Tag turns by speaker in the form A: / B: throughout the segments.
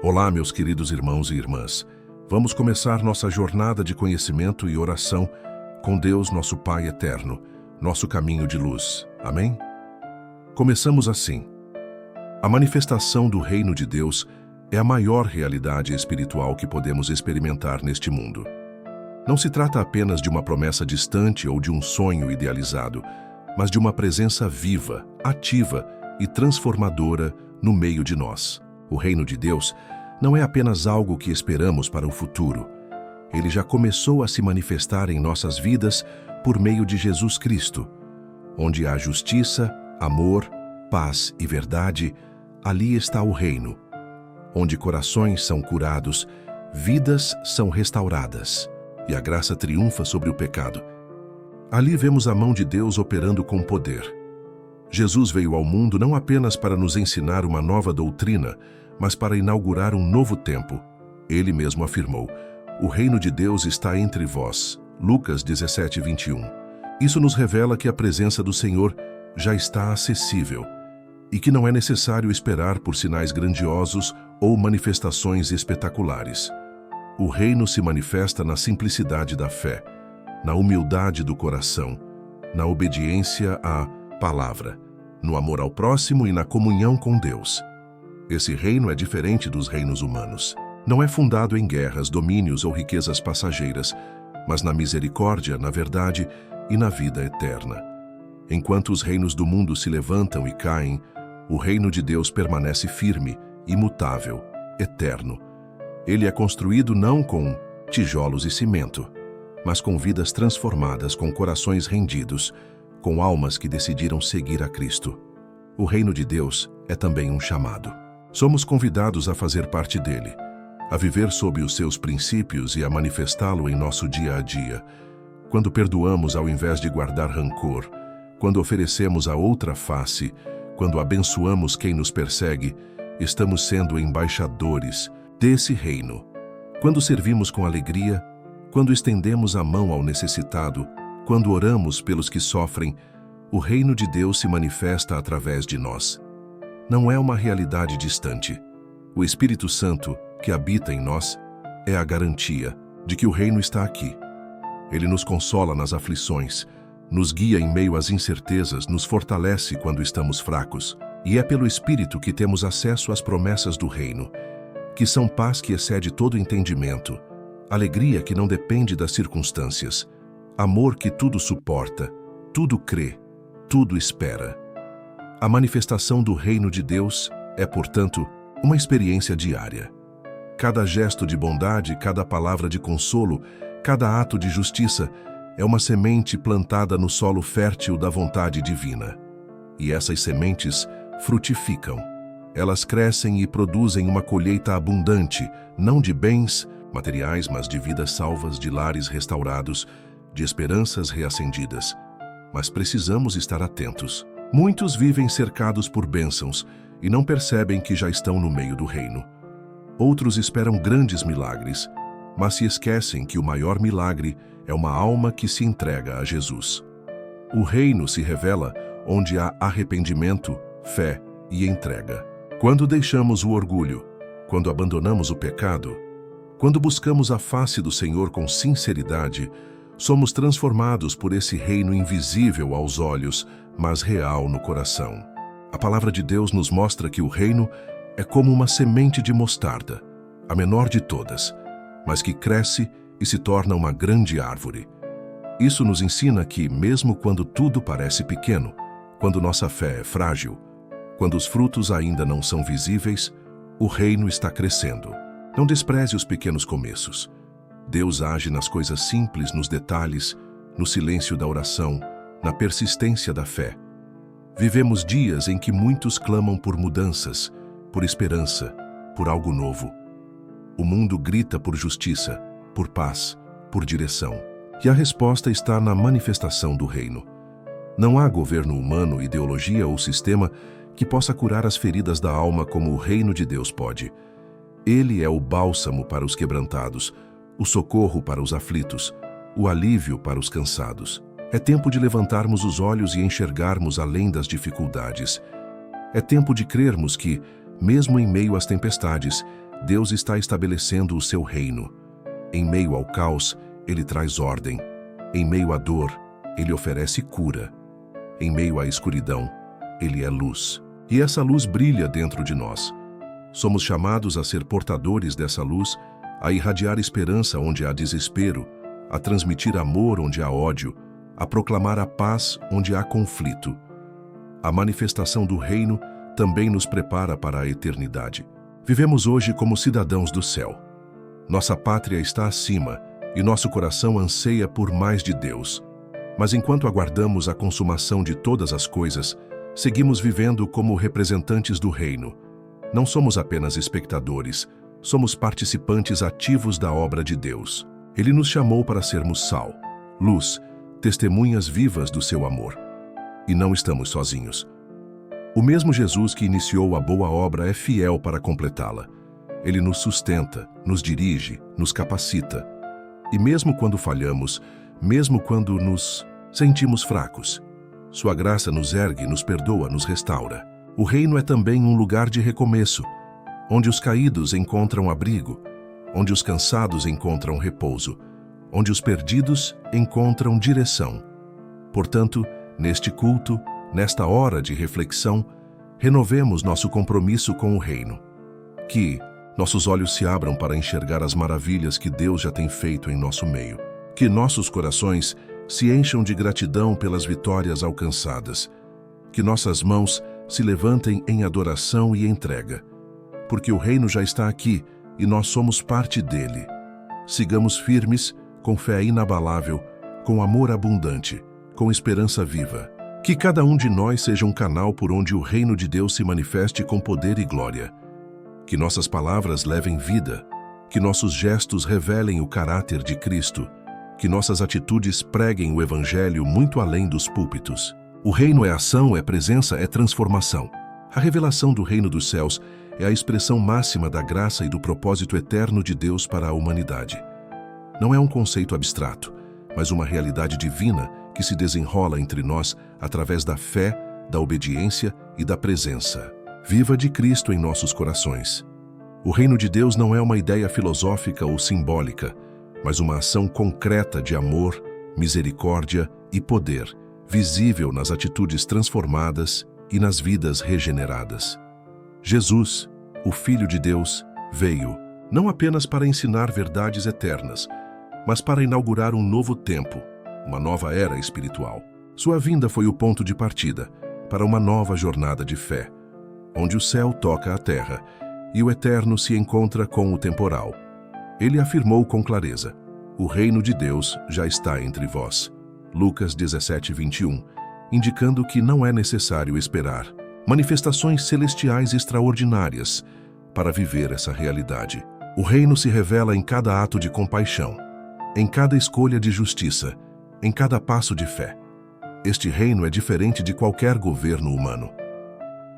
A: Olá, meus queridos irmãos e irmãs. Vamos começar nossa jornada de conhecimento e oração com Deus, nosso Pai eterno, nosso caminho de luz. Amém? Começamos assim. A manifestação do reino de Deus é a maior realidade espiritual que podemos experimentar neste mundo. Não se trata apenas de uma promessa distante ou de um sonho idealizado, mas de uma presença viva, ativa e transformadora no meio de nós. O reino de Deus não é apenas algo que esperamos para o futuro. Ele já começou a se manifestar em nossas vidas por meio de Jesus Cristo. Onde há justiça, amor, paz e verdade, ali está o reino. Onde corações são curados, vidas são restauradas e a graça triunfa sobre o pecado. Ali vemos a mão de Deus operando com poder. Jesus veio ao mundo não apenas para nos ensinar uma nova doutrina, mas para inaugurar um novo tempo. Ele mesmo afirmou: "O reino de Deus está entre vós." Lucas 17:21. Isso nos revela que a presença do Senhor já está acessível e que não é necessário esperar por sinais grandiosos ou manifestações espetaculares. O reino se manifesta na simplicidade da fé, na humildade do coração, na obediência à palavra, no amor ao próximo e na comunhão com Deus. Esse reino é diferente dos reinos humanos. Não é fundado em guerras, domínios ou riquezas passageiras, mas na misericórdia, na verdade e na vida eterna. Enquanto os reinos do mundo se levantam e caem, o reino de Deus permanece firme, imutável, eterno. Ele é construído não com tijolos e cimento, mas com vidas transformadas, com corações rendidos, com almas que decidiram seguir a Cristo. O reino de Deus é também um chamado. Somos convidados a fazer parte dele, a viver sob os seus princípios e a manifestá-lo em nosso dia a dia. Quando perdoamos ao invés de guardar rancor, quando oferecemos a outra face, quando abençoamos quem nos persegue, estamos sendo embaixadores desse reino. Quando servimos com alegria, quando estendemos a mão ao necessitado, quando oramos pelos que sofrem, o reino de Deus se manifesta através de nós. Não é uma realidade distante. O Espírito Santo, que habita em nós, é a garantia de que o reino está aqui. Ele nos consola nas aflições, nos guia em meio às incertezas, nos fortalece quando estamos fracos. E é pelo Espírito que temos acesso às promessas do reino, que são paz que excede todo entendimento, alegria que não depende das circunstâncias, amor que tudo suporta, tudo crê, tudo espera. A manifestação do reino de Deus é, portanto, uma experiência diária. Cada gesto de bondade, cada palavra de consolo, cada ato de justiça é uma semente plantada no solo fértil da vontade divina. E essas sementes frutificam. Elas crescem e produzem uma colheita abundante, não de bens materiais, mas de vidas salvas, de lares restaurados, de esperanças reacendidas. Mas precisamos estar atentos. Muitos vivem cercados por bênçãos e não percebem que já estão no meio do reino. Outros esperam grandes milagres, mas se esquecem que o maior milagre é uma alma que se entrega a Jesus. O reino se revela onde há arrependimento, fé e entrega. Quando deixamos o orgulho, quando abandonamos o pecado, quando buscamos a face do Senhor com sinceridade, somos transformados por esse reino invisível aos olhos, mas real no coração. A palavra de Deus nos mostra que o reino é como uma semente de mostarda, a menor de todas, mas que cresce e se torna uma grande árvore. Isso nos ensina que, mesmo quando tudo parece pequeno, quando nossa fé é frágil, quando os frutos ainda não são visíveis, o reino está crescendo. Não despreze os pequenos começos. Deus age nas coisas simples, nos detalhes, no silêncio da oração, na persistência da fé. Vivemos dias em que muitos clamam por mudanças, por esperança, por algo novo. O mundo grita por justiça, por paz, por direção. E a resposta está na manifestação do reino. Não há governo humano, ideologia ou sistema que possa curar as feridas da alma como o reino de Deus pode. Ele é o bálsamo para os quebrantados, o socorro para os aflitos, o alívio para os cansados. É tempo de levantarmos os olhos e enxergarmos além das dificuldades. É tempo de crermos que, mesmo em meio às tempestades, Deus está estabelecendo o seu reino. Em meio ao caos, Ele traz ordem. Em meio à dor, Ele oferece cura. Em meio à escuridão, Ele é luz. E essa luz brilha dentro de nós. Somos chamados a ser portadores dessa luz, a irradiar esperança onde há desespero, a transmitir amor onde há ódio, a proclamar a paz onde há conflito. A manifestação do reino também nos prepara para a eternidade. Vivemos hoje como cidadãos do céu. Nossa pátria está acima e nosso coração anseia por mais de Deus. Mas enquanto aguardamos a consumação de todas as coisas, seguimos vivendo como representantes do reino. Não somos apenas espectadores, somos participantes ativos da obra de Deus. Ele nos chamou para sermos sal, luz, testemunhas vivas do seu amor. E não estamos sozinhos. O mesmo Jesus que iniciou a boa obra é fiel para completá-la. Ele nos sustenta, nos dirige, nos capacita. E mesmo quando falhamos, mesmo quando nos sentimos fracos, sua graça nos ergue, nos perdoa, nos restaura. O reino é também um lugar de recomeço, onde os caídos encontram abrigo, onde os cansados encontram repouso, onde os perdidos encontram direção. Portanto, neste culto, nesta hora de reflexão, renovemos nosso compromisso com o reino. Que nossos olhos se abram para enxergar as maravilhas que Deus já tem feito em nosso meio. Que nossos corações se encham de gratidão pelas vitórias alcançadas. Que nossas mãos se levantem em adoração e entrega. Porque o reino já está aqui e nós somos parte dele. Sigamos firmes, com fé inabalável, com amor abundante, com esperança viva. Que cada um de nós seja um canal por onde o reino de Deus se manifeste com poder e glória. Que nossas palavras levem vida, que nossos gestos revelem o caráter de Cristo, que nossas atitudes preguem o Evangelho muito além dos púlpitos. O reino é ação, é presença, é transformação. A revelação do reino dos céus é a expressão máxima da graça e do propósito eterno de Deus para a humanidade. Não é um conceito abstrato, mas uma realidade divina que se desenrola entre nós através da fé, da obediência e da presença viva de Cristo em nossos corações. O reino de Deus não é uma ideia filosófica ou simbólica, mas uma ação concreta de amor, misericórdia e poder, visível nas atitudes transformadas e nas vidas regeneradas. Jesus, o Filho de Deus, veio não apenas para ensinar verdades eternas, mas para inaugurar um novo tempo, uma nova era espiritual. Sua vinda foi o ponto de partida para uma nova jornada de fé, onde o céu toca a terra e o eterno se encontra com o temporal. Ele afirmou com clareza: o reino de Deus já está entre vós. Lucas 17:21, indicando que não é necessário esperar manifestações celestiais extraordinárias para viver essa realidade. O reino se revela em cada ato de compaixão, em cada escolha de justiça, em cada passo de fé. Este reino é diferente de qualquer governo humano.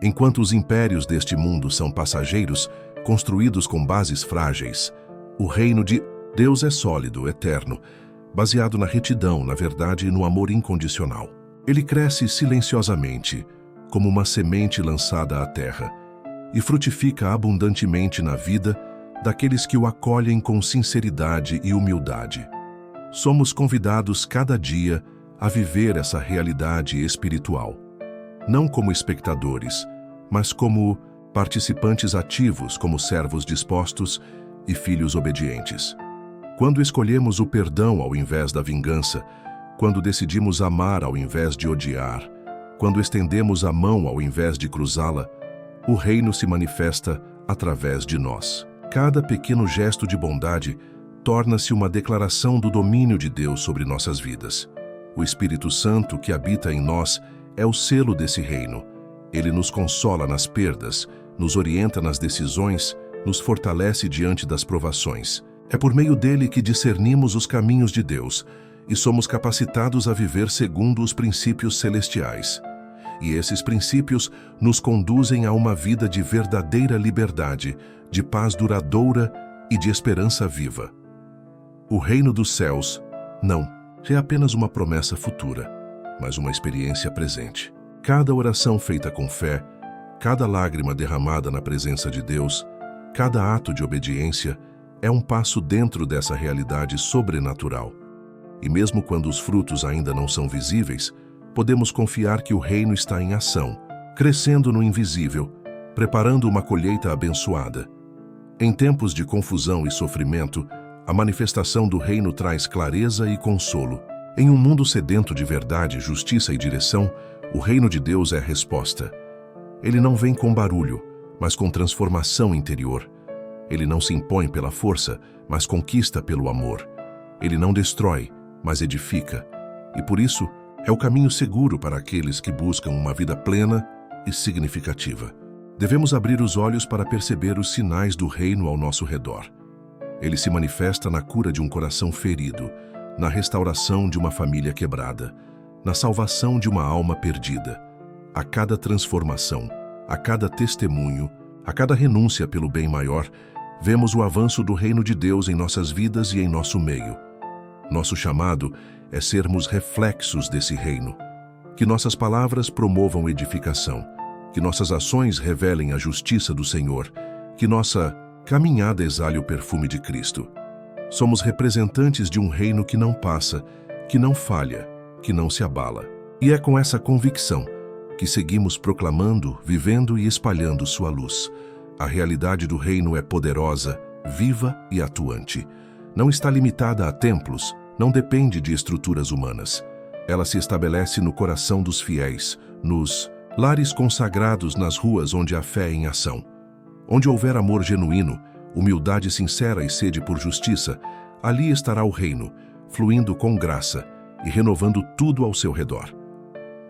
A: Enquanto os impérios deste mundo são passageiros, construídos com bases frágeis, o reino de Deus é sólido, eterno, baseado na retidão, na verdade e no amor incondicional. Ele cresce silenciosamente, como uma semente lançada à terra, e frutifica abundantemente na vida daqueles que o acolhem com sinceridade e humildade. Somos convidados cada dia a viver essa realidade espiritual, não como espectadores, mas como participantes ativos, como servos dispostos e filhos obedientes. Quando escolhemos o perdão ao invés da vingança, quando decidimos amar ao invés de odiar, quando estendemos a mão ao invés de cruzá-la, o reino se manifesta através de nós. Cada pequeno gesto de bondade torna-se uma declaração do domínio de Deus sobre nossas vidas. O Espírito Santo que habita em nós é o selo desse reino. Ele nos consola nas perdas, nos orienta nas decisões, nos fortalece diante das provações. É por meio dele que discernimos os caminhos de Deus e somos capacitados a viver segundo os princípios celestiais. E esses princípios nos conduzem a uma vida de verdadeira liberdade, de paz duradoura e de esperança viva. O reino dos céus, não, é apenas uma promessa futura, mas uma experiência presente. Cada oração feita com fé, cada lágrima derramada na presença de Deus, Cada ato de obediência é um passo dentro dessa realidade sobrenatural. E mesmo quando os frutos ainda não são visíveis, podemos confiar que o reino está em ação, crescendo no invisível, preparando uma colheita abençoada. Em tempos de confusão e sofrimento, a manifestação do reino traz clareza e consolo. Em um mundo sedento de verdade, justiça e direção, o reino de Deus é a resposta. Ele não vem com barulho, mas com transformação interior. Ele não se impõe pela força, mas conquista pelo amor. Ele não destrói, mas edifica. E por isso, é o caminho seguro para aqueles que buscam uma vida plena e significativa. Devemos abrir os olhos para perceber os sinais do reino ao nosso redor. Ele se manifesta na cura de um coração ferido, na restauração de uma família quebrada, na salvação de uma alma perdida. A cada transformação, a cada testemunho, a cada renúncia pelo bem maior, vemos o avanço do reino de Deus em nossas vidas e em nosso meio. Nosso chamado é sermos reflexos desse reino. Que nossas palavras promovam edificação, que nossas ações revelem a justiça do Senhor, que nossa caminhada exale o perfume de Cristo. Somos representantes de um reino que não passa, que não falha, que não se abala. E é com essa convicção que seguimos proclamando, vivendo e espalhando sua luz. A realidade do reino é poderosa, viva e atuante. Não está limitada a templos, não depende de estruturas humanas. Ela se estabelece no coração dos fiéis, nos lares consagrados, nas ruas onde há fé em ação. Onde houver amor genuíno, humildade sincera e sede por justiça, ali estará o reino, fluindo com graça e renovando tudo ao seu redor.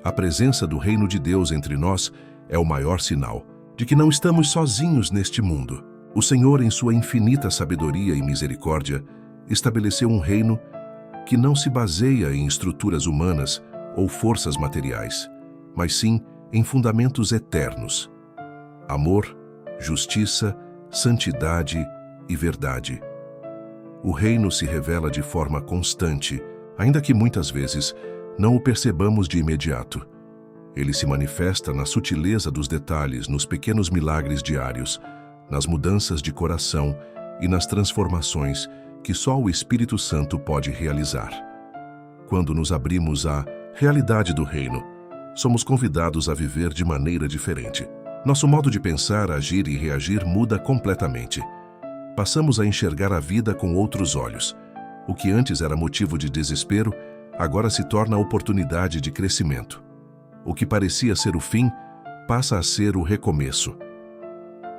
A: A presença do reino de Deus entre nós é o maior sinal de que não estamos sozinhos neste mundo. O Senhor, em sua infinita sabedoria e misericórdia, estabeleceu um reino que não se baseia em estruturas humanas ou forças materiais, mas sim em fundamentos eternos: amor, justiça, santidade e verdade. O reino se revela de forma constante, ainda que muitas vezes não o percebamos de imediato. Ele se manifesta na sutileza dos detalhes, nos pequenos milagres diários, nas mudanças de coração e nas transformações que só o Espírito Santo pode realizar. Quando nos abrimos à realidade do reino, somos convidados a viver de maneira diferente. Nosso modo de pensar, agir e reagir muda completamente. Passamos a enxergar a vida com outros olhos. O que antes era motivo de desespero, agora se torna oportunidade de crescimento. O que parecia ser o fim, passa a ser o recomeço.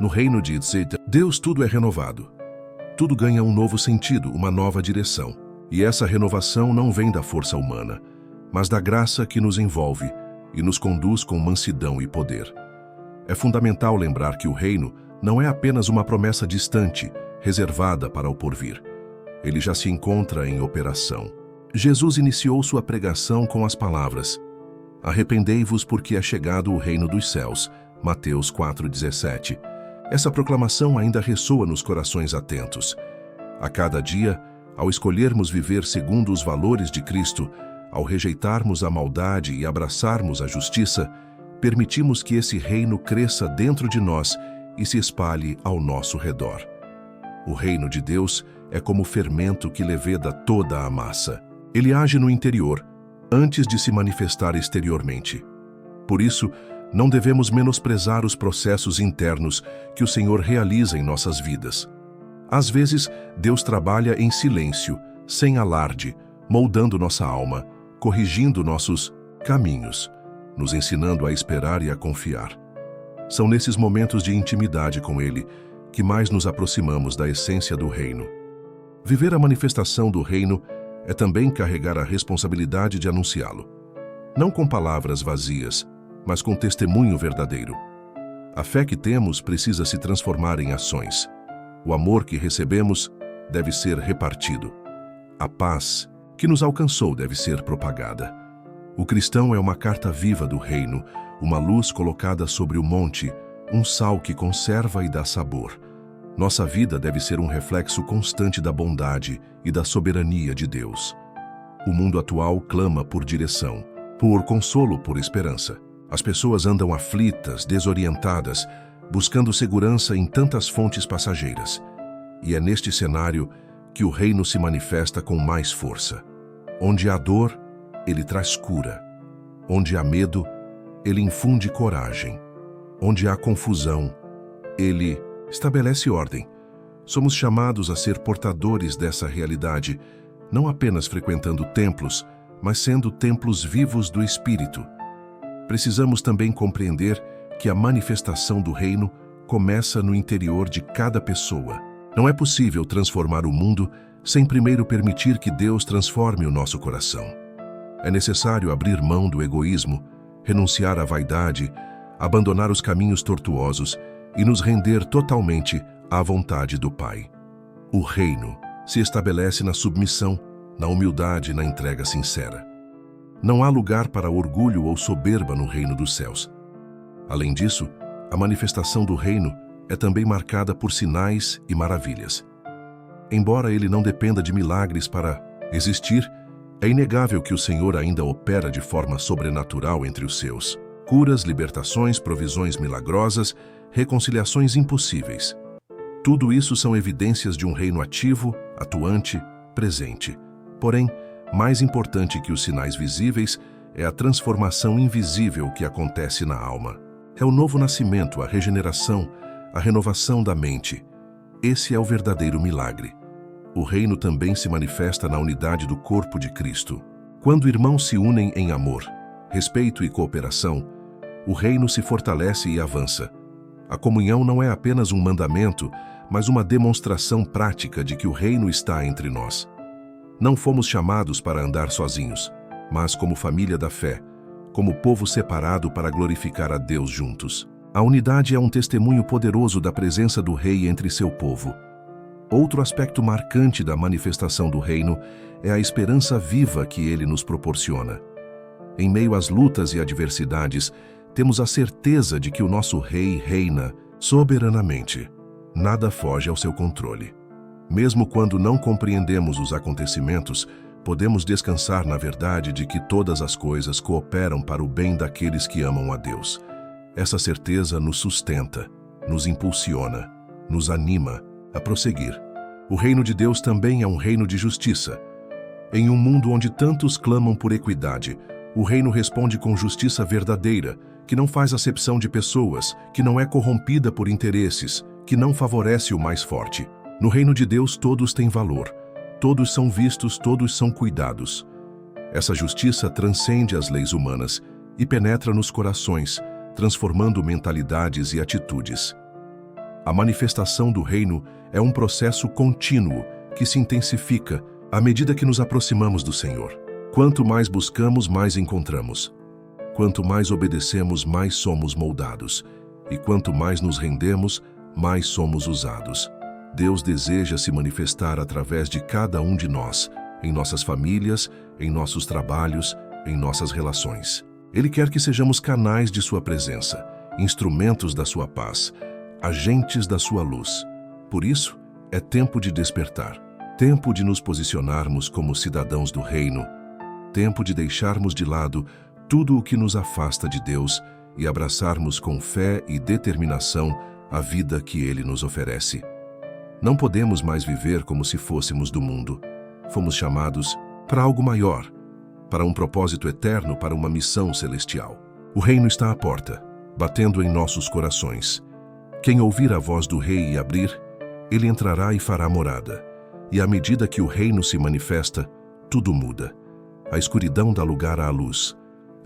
A: No reino de Deus tudo é renovado. Tudo ganha um novo sentido, uma nova direção. E essa renovação não vem da força humana, mas da graça que nos envolve e nos conduz com mansidão e poder. É fundamental lembrar que o reino não é apenas uma promessa distante, reservada para o porvir. Ele já se encontra em operação. Jesus iniciou sua pregação com as palavras: "Arrependei-vos porque é chegado o reino dos céus." Mateus 4,17. Essa proclamação ainda ressoa nos corações atentos. A cada dia, ao escolhermos viver segundo os valores de Cristo, ao rejeitarmos a maldade e abraçarmos a justiça, permitimos que esse reino cresça dentro de nós e se espalhe ao nosso redor. O reino de Deus é como o fermento que leveda toda a massa. Ele age no interior, antes de se manifestar exteriormente. Por isso, não devemos menosprezar os processos internos que o Senhor realiza em nossas vidas. Às vezes, Deus trabalha em silêncio, sem alarde, moldando nossa alma, corrigindo nossos caminhos, nos ensinando a esperar e a confiar. São nesses momentos de intimidade com Ele que mais nos aproximamos da essência do reino. Viver a manifestação do reino é também carregar a responsabilidade de anunciá-lo. Não com palavras vazias, mas com testemunho verdadeiro. A fé que temos precisa se transformar em ações. O amor que recebemos deve ser repartido. A paz que nos alcançou deve ser propagada. O cristão é uma carta viva do reino, uma luz colocada sobre o monte, um sal que conserva e dá sabor. Nossa vida deve ser um reflexo constante da bondade e da soberania de Deus. O mundo atual clama por direção, por consolo, por esperança. As pessoas andam aflitas, desorientadas, buscando segurança em tantas fontes passageiras. E é neste cenário que o reino se manifesta com mais força. Onde há dor, ele traz cura. Onde há medo, ele infunde coragem. Onde há confusão, ele estabelece ordem. Somos chamados a ser portadores dessa realidade, não apenas frequentando templos, mas sendo templos vivos do Espírito. Precisamos também compreender que a manifestação do reino começa no interior de cada pessoa. Não é possível transformar o mundo sem primeiro permitir que Deus transforme o nosso coração. É necessário abrir mão do egoísmo, renunciar à vaidade, abandonar os caminhos tortuosos e nos render totalmente à vontade do Pai. O reino se estabelece na submissão, na humildade e na entrega sincera. Não há lugar para orgulho ou soberba no reino dos céus. Além disso, a manifestação do reino é também marcada por sinais e maravilhas. Embora ele não dependa de milagres para existir, é inegável que o Senhor ainda opera de forma sobrenatural entre os seus. Curas, libertações, provisões milagrosas, reconciliações impossíveis. Tudo isso são evidências de um reino ativo, atuante, presente. Porém, mais importante que os sinais visíveis é a transformação invisível que acontece na alma. É o novo nascimento, a regeneração, a renovação da mente. Esse é o verdadeiro milagre. O reino também se manifesta na unidade do corpo de Cristo. Quando irmãos se unem em amor, respeito e cooperação, o reino se fortalece e avança. A comunhão não é apenas um mandamento, mas uma demonstração prática de que o reino está entre nós. Não fomos chamados para andar sozinhos, mas como família da fé, como povo separado para glorificar a Deus juntos. A unidade é um testemunho poderoso da presença do Rei entre seu povo. Outro aspecto marcante da manifestação do reino é a esperança viva que ele nos proporciona. Em meio às lutas e adversidades, temos a certeza de que o nosso Rei reina soberanamente. Nada foge ao seu controle. Mesmo quando não compreendemos os acontecimentos, podemos descansar na verdade de que todas as coisas cooperam para o bem daqueles que amam a Deus. Essa certeza nos sustenta, nos impulsiona, nos anima a prosseguir. O reino de Deus também é um reino de justiça. Em um mundo onde tantos clamam por equidade, o reino responde com justiça verdadeira, que não faz acepção de pessoas, que não é corrompida por interesses, que não favorece o mais forte. No reino de Deus todos têm valor, todos são vistos, todos são cuidados. Essa justiça transcende as leis humanas e penetra nos corações, transformando mentalidades e atitudes. A manifestação do reino é um processo contínuo que se intensifica à medida que nos aproximamos do Senhor. Quanto mais buscamos, mais encontramos. Quanto mais obedecemos, mais somos moldados. E quanto mais nos rendemos, mais somos usados. Deus deseja se manifestar através de cada um de nós, em nossas famílias, em nossos trabalhos, em nossas relações. Ele quer que sejamos canais de sua presença, instrumentos da sua paz, agentes da sua luz. Por isso, é tempo de despertar, tempo de nos posicionarmos como cidadãos do reino, tempo de deixarmos de lado tudo o que nos afasta de Deus e abraçarmos com fé e determinação a vida que Ele nos oferece. Não podemos mais viver como se fôssemos do mundo. Fomos chamados para algo maior, para um propósito eterno, para uma missão celestial. O reino está à porta, batendo em nossos corações. Quem ouvir a voz do Rei e abrir, ele entrará e fará morada. E à medida que o reino se manifesta, tudo muda. A escuridão dá lugar à luz.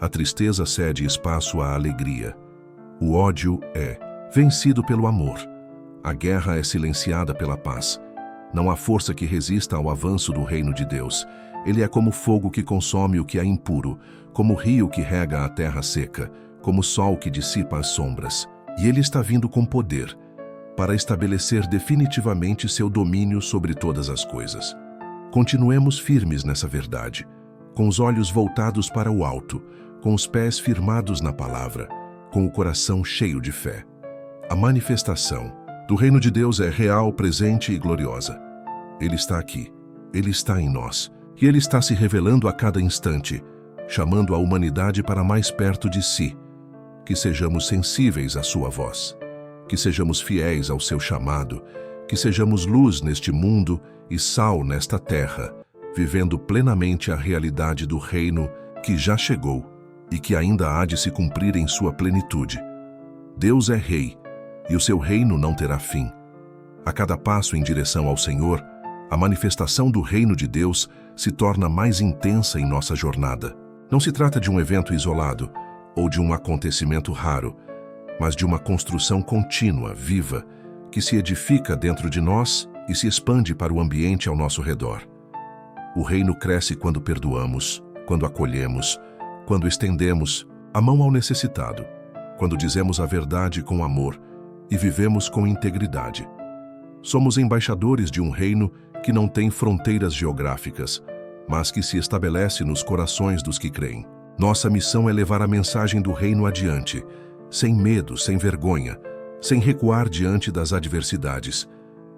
A: A tristeza cede espaço à alegria. O ódio é vencido pelo amor. A guerra é silenciada pela paz. Não há força que resista ao avanço do reino de Deus. Ele é como fogo que consome o que é impuro, como rio que rega a terra seca, como sol que dissipa as sombras. E ele está vindo com poder, para estabelecer definitivamente seu domínio sobre todas as coisas. Continuemos firmes nessa verdade, com os olhos voltados para o alto, com os pés firmados na palavra, com o coração cheio de fé. A manifestação do reino de Deus é real, presente e gloriosa. Ele está aqui, ele está em nós, e ele está se revelando a cada instante, chamando a humanidade para mais perto de si. Que sejamos sensíveis à sua voz. que sejamos fiéis ao seu chamado, que sejamos luz neste mundo e sal nesta terra, vivendo plenamente a realidade do reino que já chegou e que ainda há de se cumprir em sua plenitude. Deus é Rei, e o seu reino não terá fim. A cada passo em direção ao Senhor, a manifestação do reino de Deus se torna mais intensa em nossa jornada. Não se trata de um evento isolado ou de um acontecimento raro, mas de uma construção contínua, viva, que se edifica dentro de nós e se expande para o ambiente ao nosso redor. O reino cresce quando perdoamos, quando acolhemos, quando estendemos a mão ao necessitado, quando dizemos a verdade com amor e vivemos com integridade. Somos embaixadores de um reino que não tem fronteiras geográficas, mas que se estabelece nos corações dos que creem. Nossa missão é levar a mensagem do reino adiante, sem medo, sem vergonha, sem recuar diante das adversidades.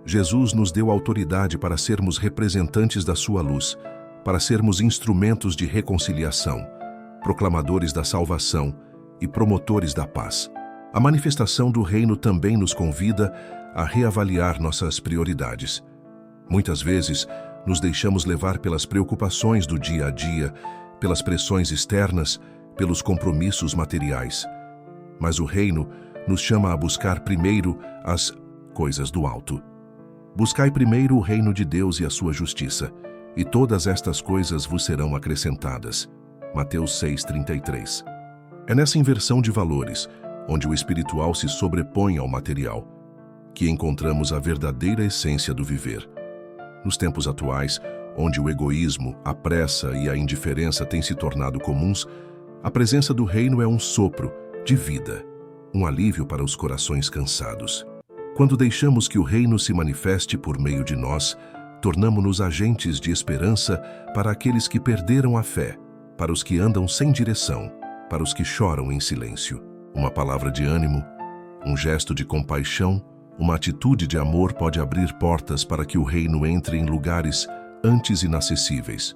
A: Jesus nos deu autoridade para sermos representantes da sua luz, para sermos instrumentos de reconciliação, proclamadores da salvação e promotores da paz. A manifestação do reino também nos convida a reavaliar nossas prioridades. Muitas vezes, nos deixamos levar pelas preocupações do dia a dia, pelas pressões externas, pelos compromissos materiais. Mas o reino nos chama a buscar primeiro as coisas do alto. Buscai primeiro o reino de Deus e a sua justiça, e todas estas coisas vos serão acrescentadas. Mateus 6,33. É nessa inversão de valores, onde o espiritual se sobrepõe ao material, que encontramos a verdadeira essência do viver. Nos tempos atuais, onde o egoísmo, a pressa e a indiferença têm se tornado comuns, a presença do reino é um sopro de vida, um alívio para os corações cansados. Quando deixamos que o reino se manifeste por meio de nós, tornamo-nos agentes de esperança para aqueles que perderam a fé, para os que andam sem direção, para os que choram em silêncio. Uma palavra de ânimo, um gesto de compaixão, uma atitude de amor pode abrir portas para que o reino entre em lugares antes inacessíveis.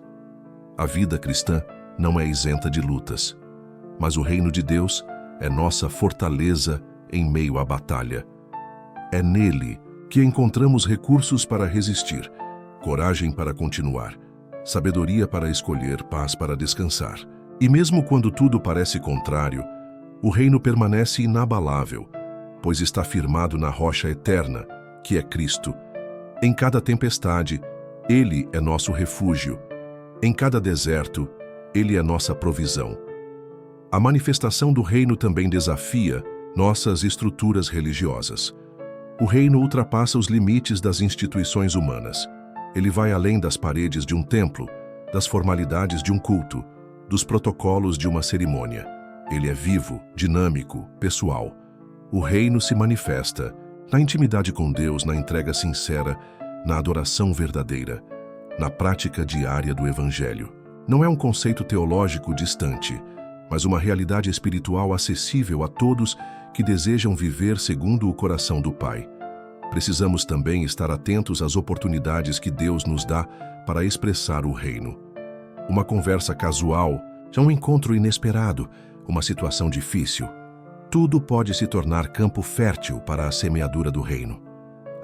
A: A vida cristã não é isenta de lutas, mas o reino de Deus é nossa fortaleza em meio à batalha. É nele que encontramos recursos para resistir, coragem para continuar, sabedoria para escolher, paz para descansar. E mesmo quando tudo parece contrário, o reino permanece inabalável, pois está firmado na rocha eterna, que é Cristo. Em cada tempestade, Ele é nosso refúgio. Em cada deserto, Ele é nossa provisão. A manifestação do reino também desafia nossas estruturas religiosas. O reino ultrapassa os limites das instituições humanas. Ele vai além das paredes de um templo, das formalidades de um culto, dos protocolos de uma cerimônia. Ele é vivo, dinâmico, pessoal. O reino se manifesta na intimidade com Deus, na entrega sincera, na adoração verdadeira, na prática diária do Evangelho. Não é um conceito teológico distante, mas uma realidade espiritual acessível a todos que desejam viver segundo o coração do Pai. Precisamos também estar atentos às oportunidades que Deus nos dá para expressar o reino. Uma conversa casual, um encontro inesperado, uma situação difícil. Tudo pode se tornar campo fértil para a semeadura do reino.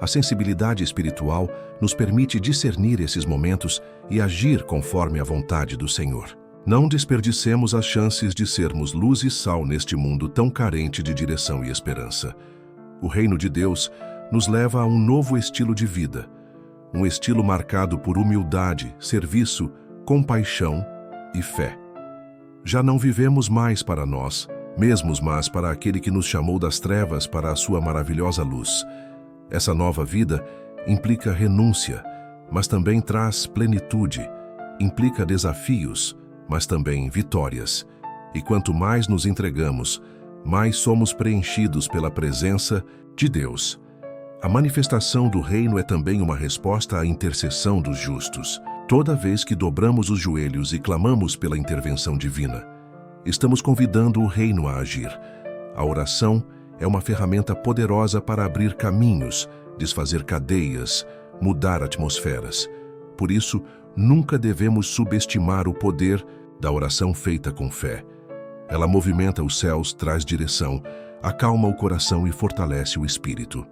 A: A sensibilidade espiritual nos permite discernir esses momentos e agir conforme a vontade do Senhor. Não desperdicemos as chances de sermos luz e sal neste mundo tão carente de direção e esperança. O reino de Deus nos leva a um novo estilo de vida, um estilo marcado por humildade, serviço, compaixão e fé. Já não vivemos mais para nós mesmos, mas para aquele que nos chamou das trevas para a sua maravilhosa luz. Essa nova vida implica renúncia, mas também traz plenitude, implica desafios, mas também vitórias. E quanto mais nos entregamos, mais somos preenchidos pela presença de Deus. A manifestação do reino é também uma resposta à intercessão dos justos. Toda vez que dobramos os joelhos e clamamos pela intervenção divina, estamos convidando o reino a agir. A oração é uma ferramenta poderosa para abrir caminhos, desfazer cadeias, mudar atmosferas. Por isso, nunca devemos subestimar o poder da oração feita com fé. Ela movimenta os céus, traz direção, acalma o coração e fortalece o espírito.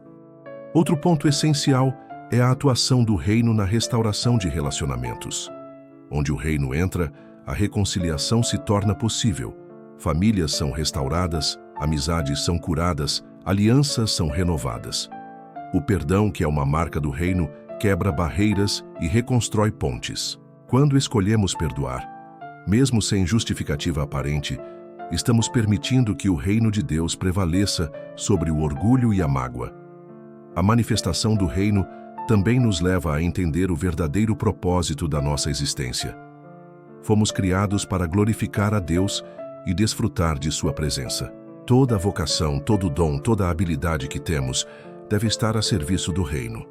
A: Outro ponto essencial é a atuação do reino na restauração de relacionamentos. Onde o reino entra, a reconciliação se torna possível. Famílias são restauradas, amizades são curadas, alianças são renovadas. O perdão, que é uma marca do reino, quebra barreiras e reconstrói pontes. Quando escolhemos perdoar, mesmo sem justificativa aparente, estamos permitindo que o reino de Deus prevaleça sobre o orgulho e a mágoa. A manifestação do reino também nos leva a entender o verdadeiro propósito da nossa existência. Fomos criados para glorificar a Deus e desfrutar de sua presença. Toda a vocação, todo dom, toda a habilidade que temos deve estar a serviço do reino.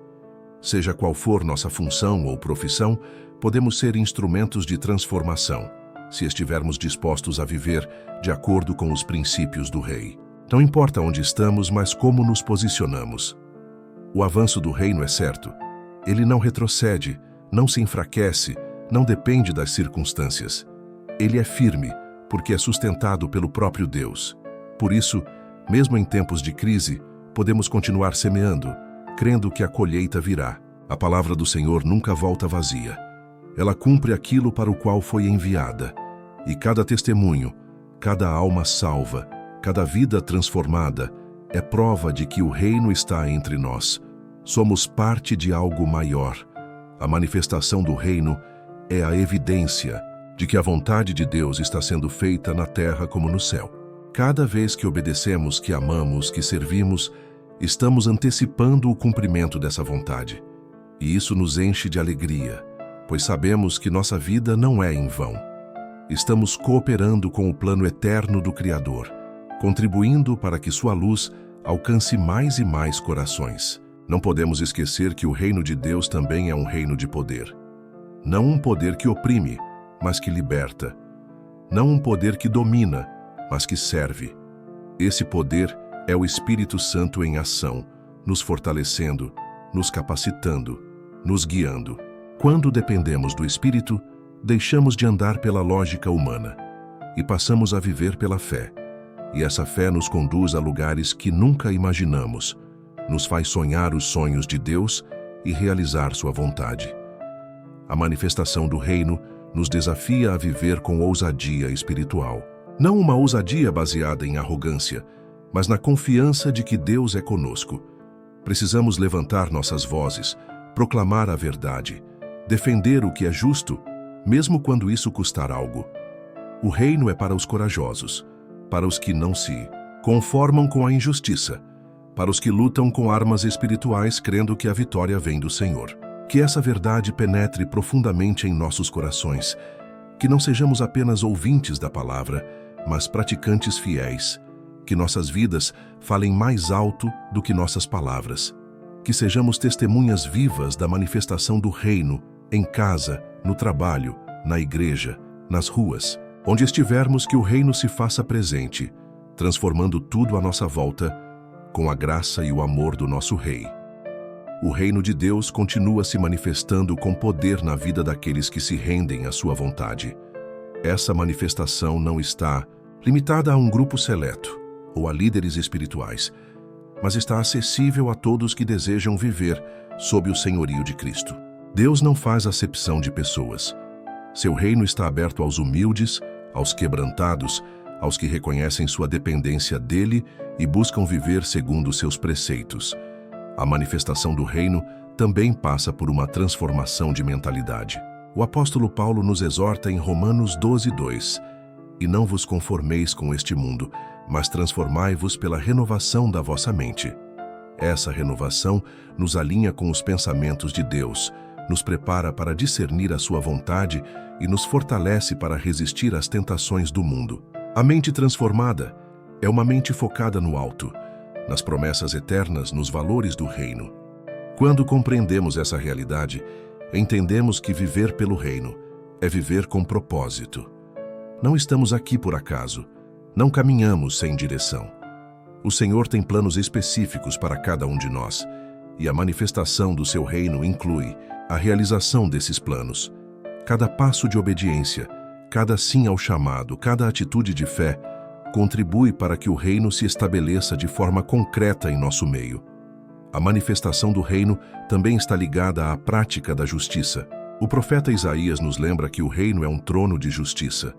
A: Seja qual for nossa função ou profissão, podemos ser instrumentos de transformação, se estivermos dispostos a viver de acordo com os princípios do Rei. Não importa onde estamos, mas como nos posicionamos. O avanço do reino é certo. Ele não retrocede, não se enfraquece, não depende das circunstâncias. Ele é firme, porque é sustentado pelo próprio Deus. Por isso, mesmo em tempos de crise, podemos continuar semeando, crendo que a colheita virá. A palavra do Senhor nunca volta vazia. Ela cumpre aquilo para o qual foi enviada. E cada testemunho, cada alma salva, cada vida transformada, é prova de que o reino está entre nós. Somos parte de algo maior. A manifestação do reino é a evidência de que a vontade de Deus está sendo feita na terra como no céu. Cada vez que obedecemos, que amamos, que servimos, estamos antecipando o cumprimento dessa vontade. E isso nos enche de alegria, pois sabemos que nossa vida não é em vão. Estamos cooperando com o plano eterno do Criador, contribuindo para que sua luz alcance mais e mais corações. Não podemos esquecer que o reino de Deus também é um reino de poder. Não um poder que oprime, mas que liberta. Não um poder que domina, mas que serve. Esse poder é o Espírito Santo em ação, nos fortalecendo, nos capacitando, nos guiando. Quando dependemos do Espírito, deixamos de andar pela lógica humana e passamos a viver pela fé. E essa fé nos conduz a lugares que nunca imaginamos, nos faz sonhar os sonhos de Deus e realizar sua vontade. A manifestação do reino nos desafia a viver com ousadia espiritual. Não uma ousadia baseada em arrogância, mas na confiança de que Deus é conosco. Precisamos levantar nossas vozes, proclamar a verdade, defender o que é justo, mesmo quando isso custar algo. O reino é para os corajosos, para os que não se conformam com a injustiça, para os que lutam com armas espirituais crendo que a vitória vem do Senhor. Que essa verdade penetre profundamente em nossos corações, que não sejamos apenas ouvintes da palavra, mas praticantes fiéis, que nossas vidas falem mais alto do que nossas palavras, que sejamos testemunhas vivas da manifestação do reino em casa, no trabalho, na igreja, nas ruas. Onde estivermos, que o reino se faça presente, transformando tudo à nossa volta com a graça e o amor do nosso Rei. O reino de Deus continua se manifestando com poder na vida daqueles que se rendem à sua vontade. Essa manifestação não está limitada a um grupo seleto ou a líderes espirituais, mas está acessível a todos que desejam viver sob o senhorio de Cristo. Deus não faz acepção de pessoas. Seu reino está aberto aos humildes, aos quebrantados, aos que reconhecem sua dependência dele e buscam viver segundo seus preceitos. A manifestação do reino também passa por uma transformação de mentalidade. O apóstolo Paulo nos exorta em Romanos 12:2: "E não vos conformeis com este mundo, mas transformai-vos pela renovação da vossa mente." Essa renovação nos alinha com os pensamentos de Deus, nos prepara para discernir a sua vontade e nos fortalece para resistir às tentações do mundo. A mente transformada é uma mente focada no alto, nas promessas eternas, nos valores do reino. Quando compreendemos essa realidade, entendemos que viver pelo reino é viver com propósito. Não estamos aqui por acaso, não caminhamos sem direção. O Senhor tem planos específicos para cada um de nós, e a manifestação do seu reino inclui a realização desses planos. Cada passo de obediência, cada sim ao chamado, cada atitude de fé contribui para que o reino se estabeleça de forma concreta em nosso meio. A manifestação do reino também está ligada à prática da justiça. O profeta Isaías nos lembra que o reino é um trono de justiça.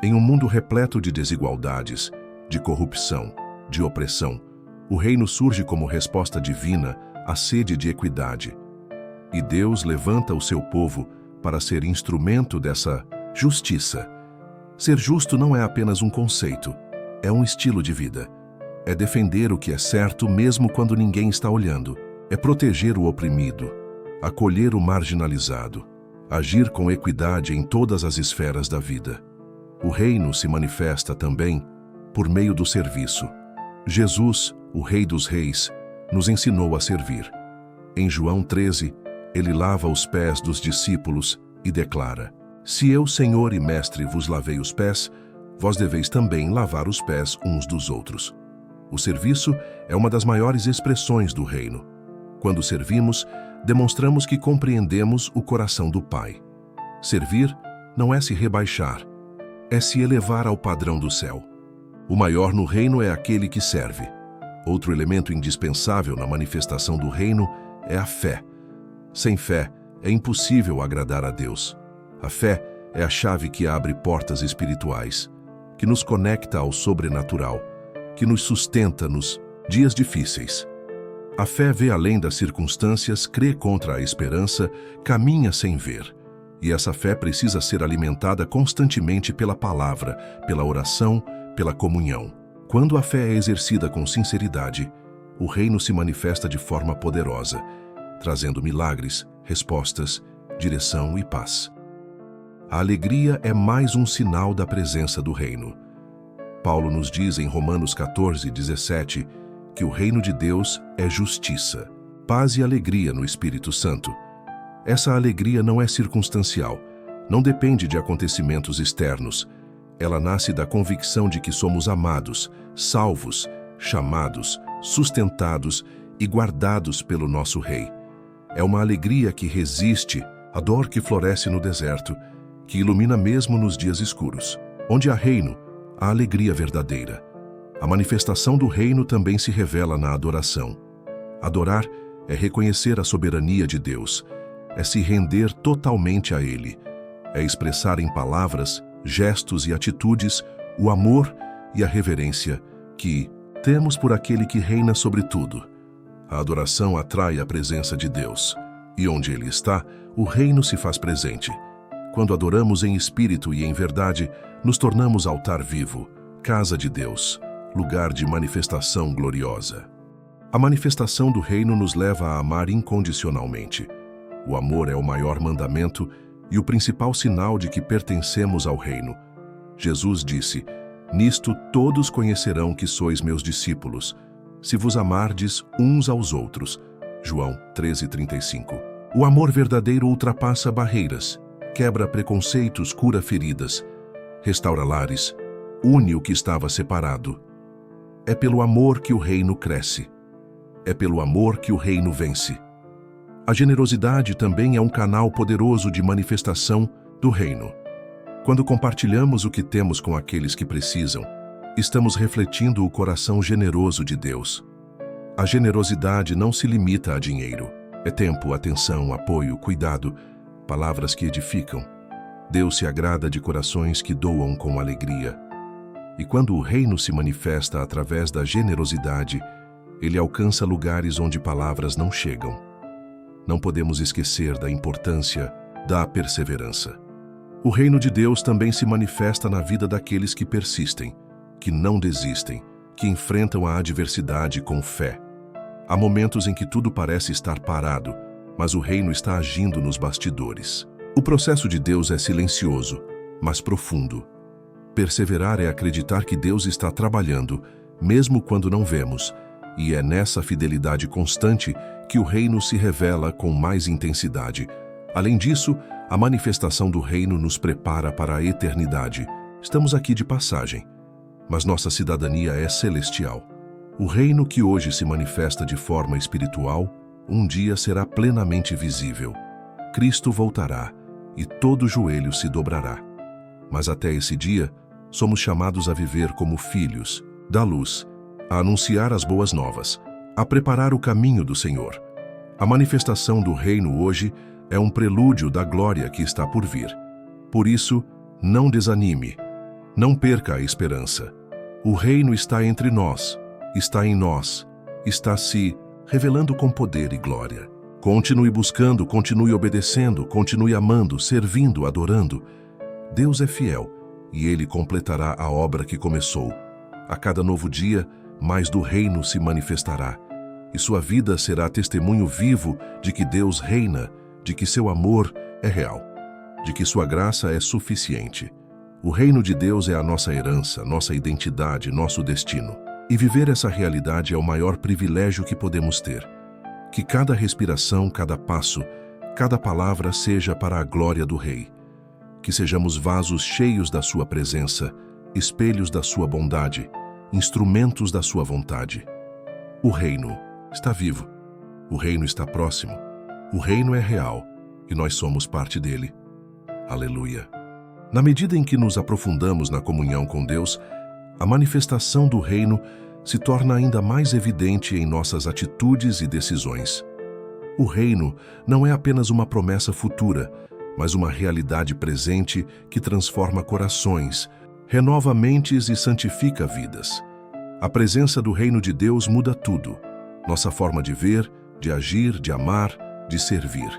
A: Em um mundo repleto de desigualdades, de corrupção, de opressão, o reino surge como resposta divina à sede de equidade. E Deus levanta o seu povo para ser instrumento dessa justiça. Ser justo não é apenas um conceito, é um estilo de vida. É defender o que é certo mesmo quando ninguém está olhando. É proteger o oprimido, acolher o marginalizado, agir com equidade em todas as esferas da vida. O reino se manifesta também por meio do serviço. Jesus, o Rei dos Reis, nos ensinou a servir. Em João 13, ele lava os pés dos discípulos e declara: Se eu, Senhor e Mestre, vos lavei os pés, vós deveis também lavar os pés uns dos outros. O serviço é uma das maiores expressões do reino. Quando servimos, demonstramos que compreendemos o coração do Pai. Servir não é se rebaixar, é se elevar ao padrão do céu. O maior no reino é aquele que serve. Outro elemento indispensável na manifestação do reino é a fé. Sem fé, é impossível agradar a Deus. A fé é a chave que abre portas espirituais, que nos conecta ao sobrenatural, que nos sustenta nos dias difíceis. A fé vê além das circunstâncias, crê contra a esperança, caminha sem ver. E essa fé precisa ser alimentada constantemente pela palavra, pela oração, pela comunhão. Quando a fé é exercida com sinceridade, o reino se manifesta de forma poderosa, trazendo milagres, respostas, direção e paz. A alegria é mais um sinal da presença do reino. Paulo nos diz em Romanos 14:17 que o reino de Deus é justiça, paz e alegria no Espírito Santo. Essa alegria não é circunstancial, não depende de acontecimentos externos. Ela nasce da convicção de que somos amados, salvos, chamados, sustentados e guardados pelo nosso Rei. É uma alegria que resiste à dor que floresce no deserto, que ilumina mesmo nos dias escuros. Onde há reino, há alegria verdadeira. A manifestação do reino também se revela na adoração. Adorar é reconhecer a soberania de Deus, é se render totalmente a Ele, é expressar em palavras, gestos e atitudes o amor e a reverência que temos por aquele que reina sobre tudo. A adoração atrai a presença de Deus, e onde Ele está, o reino se faz presente. Quando adoramos em espírito e em verdade, nos tornamos altar vivo, casa de Deus, lugar de manifestação gloriosa. A manifestação do reino nos leva a amar incondicionalmente. O amor é o maior mandamento e o principal sinal de que pertencemos ao reino. Jesus disse: Nisto todos conhecerão que sois meus discípulos, se vos amardes uns aos outros. João 13:35. O amor verdadeiro ultrapassa barreiras, quebra preconceitos, cura feridas, restaura lares, une o que estava separado. É pelo amor que o reino cresce. É pelo amor que o reino vence. A generosidade também é um canal poderoso de manifestação do reino. Quando compartilhamos o que temos com aqueles que precisam, estamos refletindo o coração generoso de Deus. A generosidade não se limita a dinheiro. É tempo, atenção, apoio, cuidado, palavras que edificam. Deus se agrada de corações que doam com alegria. E quando o reino se manifesta através da generosidade, ele alcança lugares onde palavras não chegam. Não podemos esquecer da importância da perseverança. O reino de Deus também se manifesta na vida daqueles que persistem, que não desistem, que enfrentam a adversidade com fé. Há momentos em que tudo parece estar parado, mas o reino está agindo nos bastidores. O processo de Deus é silencioso, mas profundo. Perseverar é acreditar que Deus está trabalhando, mesmo quando não vemos, e é nessa fidelidade constante que o reino se revela com mais intensidade. Além disso, a manifestação do reino nos prepara para a eternidade. Estamos aqui de passagem, mas nossa cidadania é celestial. O reino que hoje se manifesta de forma espiritual, um dia será plenamente visível. Cristo voltará e todo joelho se dobrará. Mas até esse dia, somos chamados a viver como filhos da luz, a anunciar as boas novas, a preparar o caminho do Senhor. A manifestação do reino hoje é um prelúdio da glória que está por vir. Por isso, não desanime, não perca a esperança. O reino está entre nós, está em nós, está se revelando com poder e glória. Continue buscando, continue obedecendo, continue amando, servindo, adorando. Deus é fiel e Ele completará a obra que começou. A cada novo dia, mais do reino se manifestará. E sua vida será testemunho vivo de que Deus reina, de que seu amor é real, de que sua graça é suficiente. O reino de Deus é a nossa herança, nossa identidade, nosso destino. E viver essa realidade é o maior privilégio que podemos ter. Que cada respiração, cada passo, cada palavra seja para a glória do Rei. Que sejamos vasos cheios da sua presença, espelhos da sua bondade, instrumentos da sua vontade. O reino está vivo. O reino está próximo. O reino é real e nós somos parte dele. Aleluia. Na medida em que nos aprofundamos na comunhão com Deus, a manifestação do reino se torna ainda mais evidente em nossas atitudes e decisões. O reino não é apenas uma promessa futura, mas uma realidade presente que transforma corações, renova mentes e santifica vidas. A presença do reino de Deus muda tudo. Nossa forma de ver, de agir, de amar, de servir.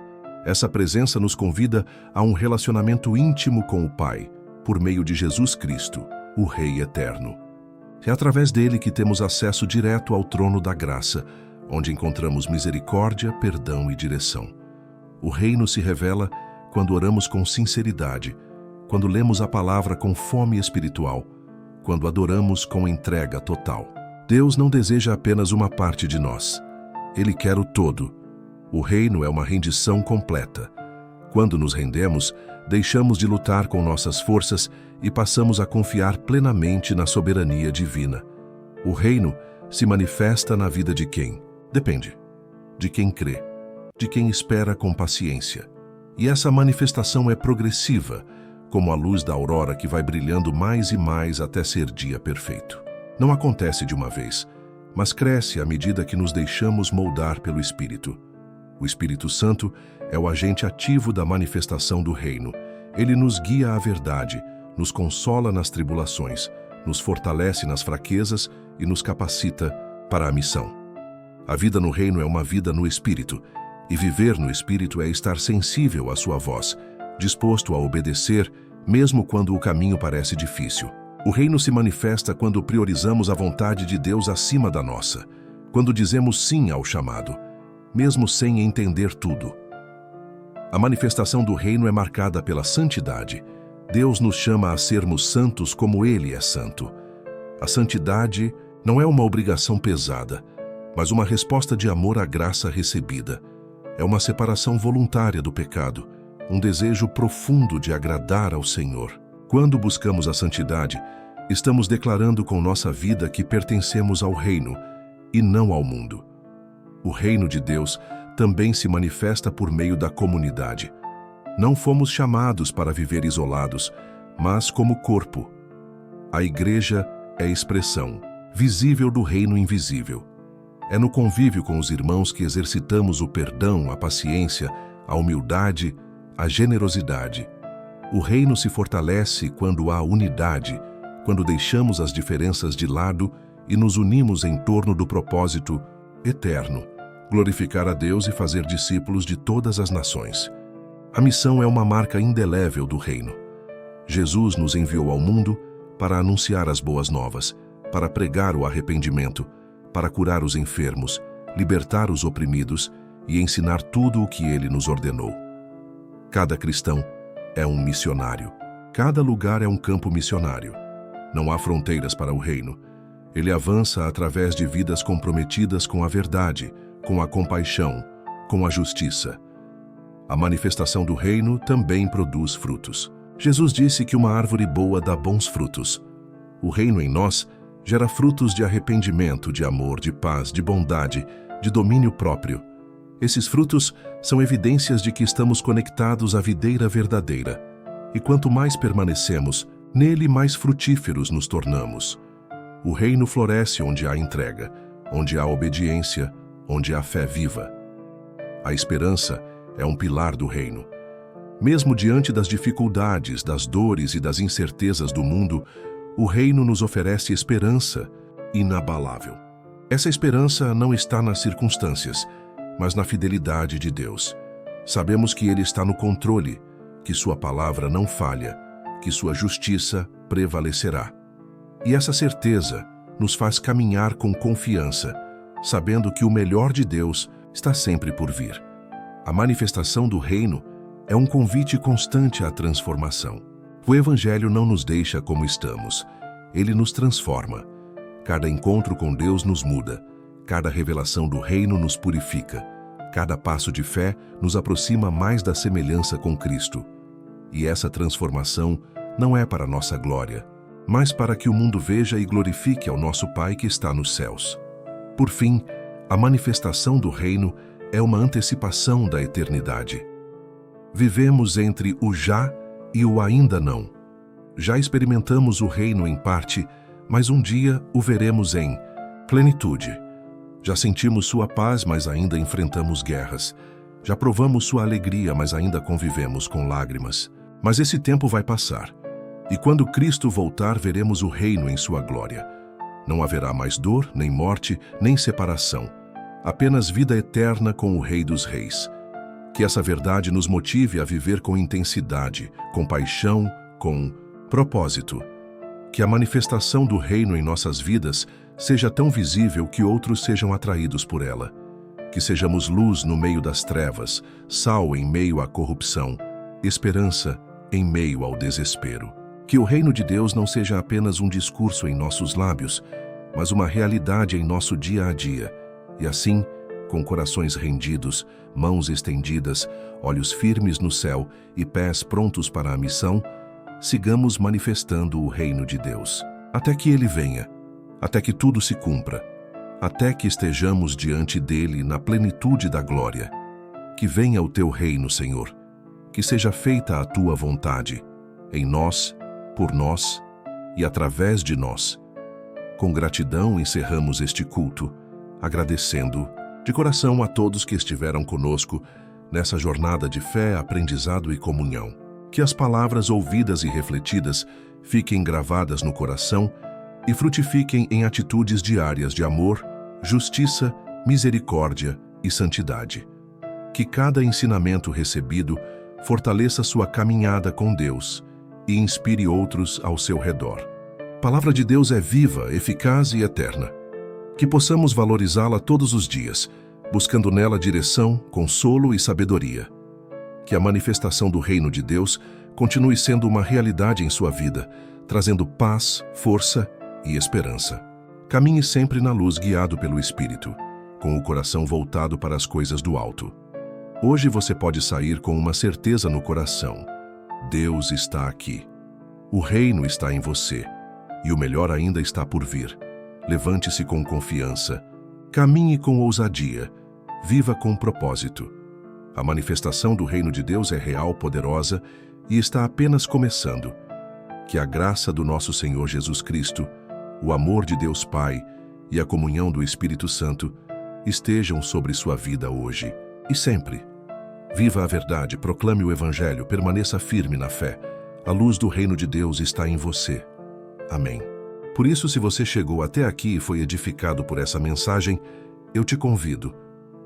A: Essa presença nos convida a um relacionamento íntimo com o Pai, por meio de Jesus Cristo, o Rei Eterno. É através dele que temos acesso direto ao trono da graça, onde encontramos misericórdia, perdão e direção. O reino se revela quando oramos com sinceridade, quando lemos a palavra com fome espiritual, quando adoramos com entrega total. Deus não deseja apenas uma parte de nós. Ele quer o todo. O reino é uma rendição completa. Quando nos rendemos, deixamos de lutar com nossas forças e passamos a confiar plenamente na soberania divina. O reino se manifesta na vida de quem? Depende. De quem crê, de quem espera com paciência. E essa manifestação é progressiva, como a luz da aurora que vai brilhando mais e mais até ser dia perfeito. Não acontece de uma vez, mas cresce à medida que nos deixamos moldar pelo Espírito. O Espírito Santo é o agente ativo da manifestação do reino. Ele nos guia à verdade, nos consola nas tribulações, nos fortalece nas fraquezas e nos capacita para a missão. A vida no reino é uma vida no Espírito, e viver no Espírito é estar sensível à sua voz, disposto a obedecer, mesmo quando o caminho parece difícil. O reino se manifesta quando priorizamos a vontade de Deus acima da nossa, quando dizemos sim ao chamado, mesmo sem entender tudo. A manifestação do reino é marcada pela santidade. Deus nos chama a sermos santos como Ele é santo. A santidade não é uma obrigação pesada, mas uma resposta de amor à graça recebida. É uma separação voluntária do pecado, um desejo profundo de agradar ao Senhor. Quando buscamos a santidade, estamos declarando com nossa vida que pertencemos ao reino e não ao mundo. O reino de Deus também se manifesta por meio da comunidade. Não fomos chamados para viver isolados, mas como corpo. A igreja é a expressão visível do reino invisível. É no convívio com os irmãos que exercitamos o perdão, a paciência, a humildade, a generosidade. O reino se fortalece quando há unidade, quando deixamos as diferenças de lado e nos unimos em torno do propósito eterno, glorificar a Deus e fazer discípulos de todas as nações. A missão é uma marca indelével do reino. Jesus nos enviou ao mundo para anunciar as boas novas, para pregar o arrependimento, para curar os enfermos, libertar os oprimidos e ensinar tudo o que Ele nos ordenou. Cada cristão é um missionário. Cada lugar é um campo missionário. Não há fronteiras para o reino. Ele avança através de vidas comprometidas com a verdade, com a compaixão, com a justiça. A manifestação do reino também produz frutos. Jesus disse que uma árvore boa dá bons frutos. O reino em nós gera frutos de arrependimento, de amor, de paz, de bondade, de domínio próprio. Esses frutos são evidências de que estamos conectados à videira verdadeira. E quanto mais permanecemos, Nele mais frutíferos nos tornamos. O reino floresce onde há entrega, onde há obediência, onde há fé viva. A esperança é um pilar do reino. Mesmo diante das dificuldades, das dores e das incertezas do mundo, o reino nos oferece esperança inabalável. Essa esperança não está nas circunstâncias, mas na fidelidade de Deus. Sabemos que Ele está no controle, que Sua palavra não falha, que Sua justiça prevalecerá. E essa certeza nos faz caminhar com confiança, sabendo que o melhor de Deus está sempre por vir. A manifestação do reino é um convite constante à transformação. O Evangelho não nos deixa como estamos, ele nos transforma. Cada encontro com Deus nos muda, cada revelação do reino nos purifica, cada passo de fé nos aproxima mais da semelhança com Cristo. E essa transformação não é para nossa glória, mas para que o mundo veja e glorifique ao nosso Pai que está nos céus. Por fim, a manifestação do reino é uma antecipação da eternidade. Vivemos entre o já e o ainda não. Já experimentamos o reino em parte, mas um dia o veremos em plenitude. Já sentimos sua paz, mas ainda enfrentamos guerras. Já provamos sua alegria, mas ainda convivemos com lágrimas. Mas esse tempo vai passar. E quando Cristo voltar, veremos o reino em sua glória. Não haverá mais dor, nem morte, nem separação. Apenas vida eterna com o Rei dos Reis. Que essa verdade nos motive a viver com intensidade, com paixão, com propósito. Que a manifestação do reino em nossas vidas seja tão visível que outros sejam atraídos por ela. Que sejamos luz no meio das trevas, sal em meio à corrupção, esperança em meio ao desespero. Que o reino de Deus não seja apenas um discurso em nossos lábios, mas uma realidade em nosso dia a dia. E assim, com corações rendidos, mãos estendidas, olhos firmes no céu e pés prontos para a missão, sigamos manifestando o reino de Deus, até que Ele venha, até que tudo se cumpra, até que estejamos diante dEle na plenitude da glória. Que venha o Teu reino, Senhor, que seja feita a Tua vontade, em nós, por nós e através de nós. Com gratidão encerramos este culto, agradecendo de coração a todos que estiveram conosco nessa jornada de fé, aprendizado e comunhão. Que as palavras ouvidas e refletidas fiquem gravadas no coração e frutifiquem em atitudes diárias de amor, justiça, misericórdia e santidade. Que cada ensinamento recebido fortaleça sua caminhada com Deus e inspire outros ao seu redor. A palavra de Deus é viva, eficaz e eterna. Que possamos valorizá-la todos os dias, buscando nela direção, consolo e sabedoria. Que a manifestação do reino de Deus continue sendo uma realidade em sua vida, trazendo paz, força e esperança. Caminhe sempre na luz guiado pelo Espírito, com o coração voltado para as coisas do alto. Hoje você pode sair com uma certeza no coração. Deus está aqui. O reino está em você, e o melhor ainda está por vir. Levante-se com confiança, caminhe com ousadia, viva com propósito. A manifestação do reino de Deus é real, poderosa e está apenas começando. Que a graça do nosso Senhor Jesus Cristo, o amor de Deus Pai e a comunhão do Espírito Santo estejam sobre sua vida hoje e sempre. Viva a verdade, proclame o Evangelho, permaneça firme na fé. A luz do reino de Deus está em você. Amém. Por isso, se você chegou até aqui e foi edificado por essa mensagem, eu te convido.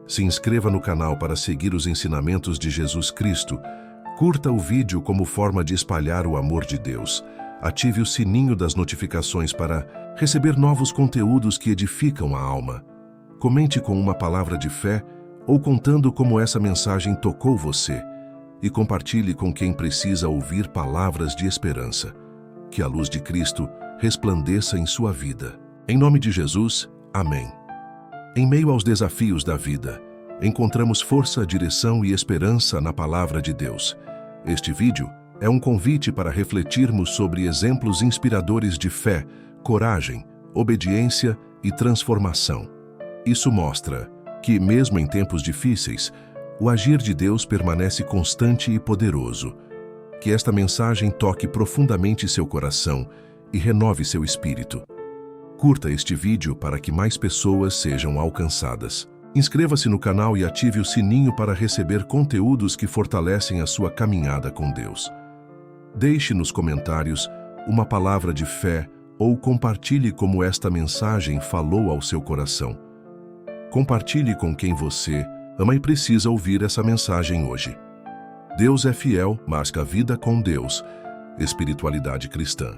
A: Se inscreva no canal para seguir os ensinamentos de Jesus Cristo. Curta o vídeo como forma de espalhar o amor de Deus. Ative o sininho das notificações para receber novos conteúdos que edificam a alma. Comente com uma palavra de fé ou contando como essa mensagem tocou você. E compartilhe com quem precisa ouvir palavras de esperança. Que a luz de Cristo resplandeça em sua vida. Em nome de Jesus, amém. Em meio aos desafios da vida, encontramos força, direção e esperança na palavra de Deus. Este vídeo é um convite para refletirmos sobre exemplos inspiradores de fé, coragem, obediência e transformação. Isso mostra que, mesmo em tempos difíceis, o agir de Deus permanece constante e poderoso. Que esta mensagem toque profundamente seu coração e renove seu espírito. Curta este vídeo para que mais pessoas sejam alcançadas. Inscreva-se no canal e ative o sininho para receber conteúdos que fortalecem a sua caminhada com Deus. Deixe nos comentários uma palavra de fé ou compartilhe como esta mensagem falou ao seu coração. Compartilhe com quem você ama e precisa ouvir essa mensagem hoje. Deus é fiel, mas a vida com Deus, espiritualidade cristã.